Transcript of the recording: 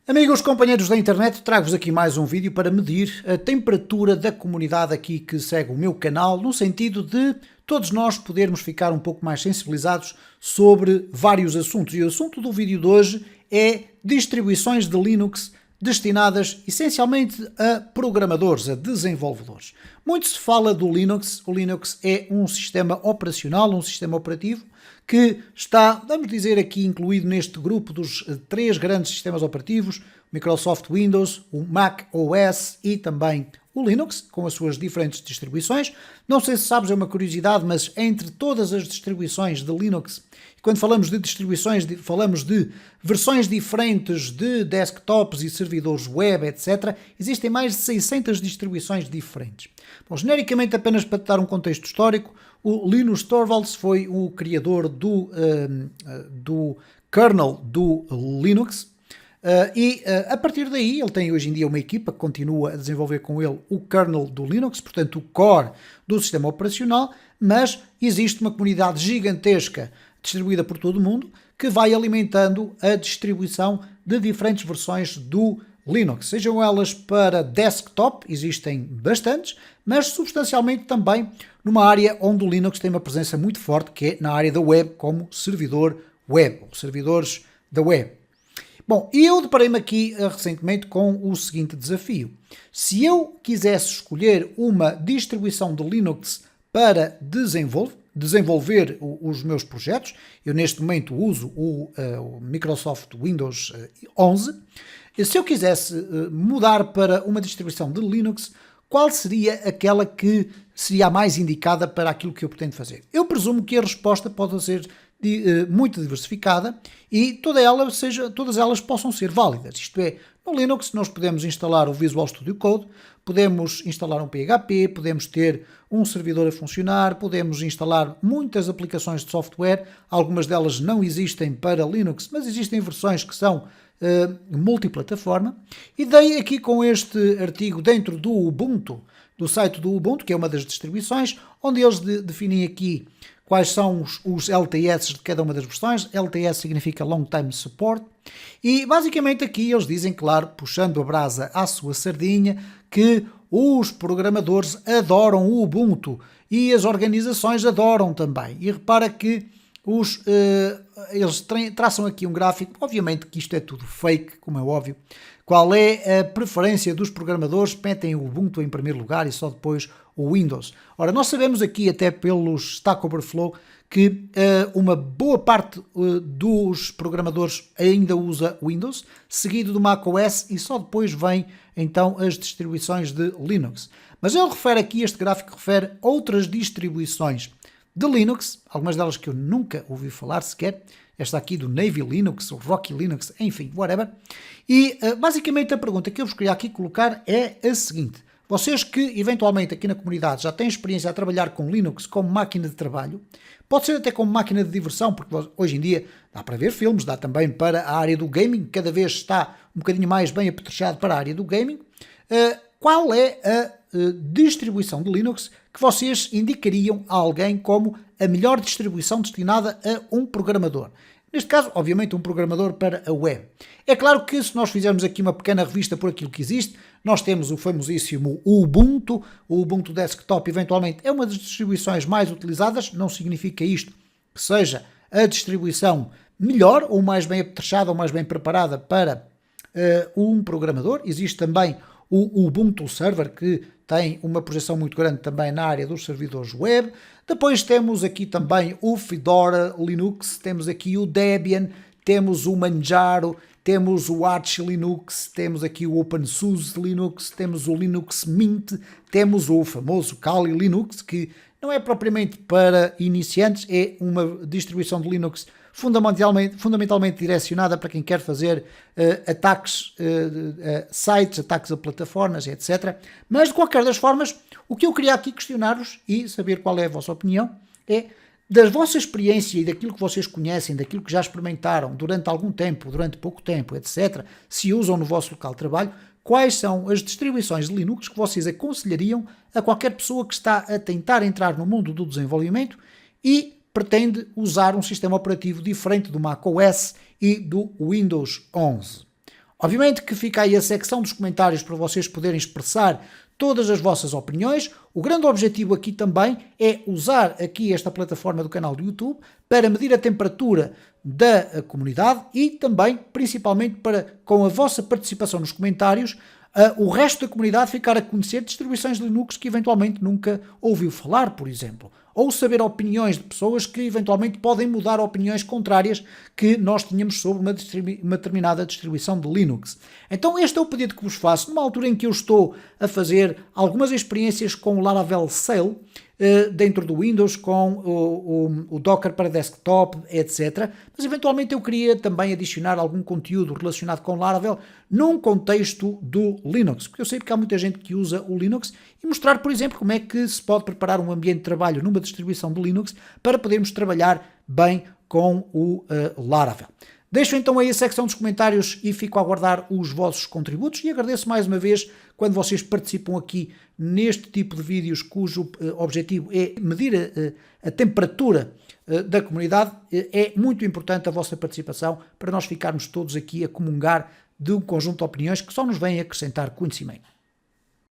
Amigos, companheiros da internet, trago-vos aqui mais um vídeo para medir a temperatura da comunidade aqui que segue o meu canal, no sentido de todos nós podermos ficar um pouco mais sensibilizados sobre vários assuntos. E o assunto do vídeo de hoje é distribuições de Linux destinadas essencialmente a programadores, a desenvolvedores. Muito se fala do Linux. O Linux é um sistema operacional, um sistema operativo que está, vamos dizer aqui, incluído neste grupo dos três grandes sistemas operativos, o Microsoft Windows, o Mac OS e também o Linux, com as suas diferentes distribuições. Não sei se sabes, é uma curiosidade, mas entre todas as distribuições de Linux, quando falamos de distribuições, falamos de versões diferentes de desktops e servidores web, etc. Existem mais de 600 distribuições diferentes. Bom, genericamente, apenas para te dar um contexto histórico, o Linus Torvalds foi o criador do kernel do Linux. A partir daí ele tem hoje em dia uma equipa que continua a desenvolver com ele o kernel do Linux, portanto o core do sistema operacional, mas existe uma comunidade gigantesca distribuída por todo o mundo que vai alimentando a distribuição de diferentes versões do Linux, sejam elas para desktop, existem bastantes, mas substancialmente também numa área onde o Linux tem uma presença muito forte, que é na área da web, como servidor web, ou servidores da web. Bom, eu deparei-me aqui recentemente com o seguinte desafio. Se eu quisesse escolher uma distribuição de Linux para desenvolver os meus projetos, eu neste momento uso o Microsoft Windows 11, se eu quisesse mudar para uma distribuição de Linux, qual seria aquela que seria a mais indicada para aquilo que eu pretendo fazer? Eu presumo que a resposta pode ser muito diversificada e todas elas possam ser válidas. Isto é, no Linux nós podemos instalar o Visual Studio Code, podemos instalar um PHP, podemos ter um servidor a funcionar, podemos instalar muitas aplicações de software, algumas delas não existem para Linux, mas existem versões que são multiplataforma, e dei aqui com este artigo dentro do Ubuntu, do site do Ubuntu, que é uma das distribuições, onde eles definem aqui quais são os LTS de cada uma das versões. LTS significa Long Time Support, e basicamente aqui eles dizem, claro, puxando a brasa à sua sardinha, que os programadores adoram o Ubuntu e as organizações adoram também. E repara que eles traçam aqui um gráfico, obviamente que isto é tudo fake, como é óbvio. Qual é a preferência dos programadores? Metem o Ubuntu em primeiro lugar e só depois o Windows. Ora, nós sabemos aqui, até pelos Stack Overflow, que uma boa parte dos programadores ainda usa Windows, seguido do Mac OS, e só depois vem então as distribuições de Linux. Mas ele refere aqui, este gráfico refere outras distribuições de Linux, algumas delas que eu nunca ouvi falar sequer, esta aqui do Navy Linux, o Rocky Linux, enfim, whatever. E basicamente a pergunta que eu vos queria aqui colocar é a seguinte: vocês que eventualmente aqui na comunidade já têm experiência a trabalhar com Linux como máquina de trabalho, pode ser até como máquina de diversão, porque hoje em dia dá para ver filmes, dá também para a área do gaming, cada vez está um bocadinho mais bem apetrechado para a área do gaming. Qual é a distribuição de Linux que vocês indicariam a alguém como a melhor distribuição destinada a um programador? Neste caso, obviamente, um programador para a web. É claro que se nós fizermos aqui uma pequena revista por aquilo que existe, nós temos o famosíssimo Ubuntu, o Ubuntu Desktop eventualmente é uma das distribuições mais utilizadas, não significa isto que seja a distribuição melhor, ou mais bem apetrechada, ou mais bem preparada para um programador. Existe também o Ubuntu Server, que tem uma projeção muito grande também na área dos servidores web. Depois temos aqui também o Fedora Linux, temos aqui o Debian, temos o Manjaro, temos o Arch Linux, temos aqui o OpenSUSE Linux, temos o Linux Mint, temos o famoso Kali Linux, que não é propriamente para iniciantes, é uma distribuição de Linux fundamentalmente direcionada para quem quer fazer ataques a sites, ataques a plataformas, etc. Mas, de qualquer das formas, o que eu queria aqui questionar-vos e saber qual é a vossa opinião é, da vossa experiência e daquilo que vocês conhecem, daquilo que já experimentaram durante algum tempo, durante pouco tempo, etc., se usam no vosso local de trabalho, quais são as distribuições de Linux que vocês aconselhariam a qualquer pessoa que está a tentar entrar no mundo do desenvolvimento e pretende usar um sistema operativo diferente do Mac OS e do Windows 11. Obviamente que fica aí a secção dos comentários para vocês poderem expressar todas as vossas opiniões. O grande objetivo aqui também é usar aqui esta plataforma do canal do YouTube para medir a temperatura da comunidade e também, principalmente, para, com a vossa participação nos comentários, o resto da comunidade ficar a conhecer distribuições de Linux que eventualmente nunca ouviu falar, por exemplo. Ou saber opiniões de pessoas que eventualmente podem mudar opiniões contrárias que nós tínhamos sobre uma determinada distribuição de Linux. Então este é o pedido que vos faço, numa altura em que eu estou a fazer algumas experiências com o Laravel Sail, dentro do Windows, com o Docker para desktop, etc. Mas eventualmente eu queria também adicionar algum conteúdo relacionado com Laravel num contexto do Linux, porque eu sei que há muita gente que usa o Linux, e mostrar, por exemplo, como é que se pode preparar um ambiente de trabalho numa distribuição do Linux para podermos trabalhar bem com o Laravel. Deixo então aí a secção dos comentários e fico a aguardar os vossos contributos e agradeço mais uma vez quando vocês participam aqui neste tipo de vídeos cujo objetivo é medir a temperatura da comunidade. É muito importante a vossa participação para nós ficarmos todos aqui a comungar de um conjunto de opiniões que só nos vêm acrescentar conhecimento.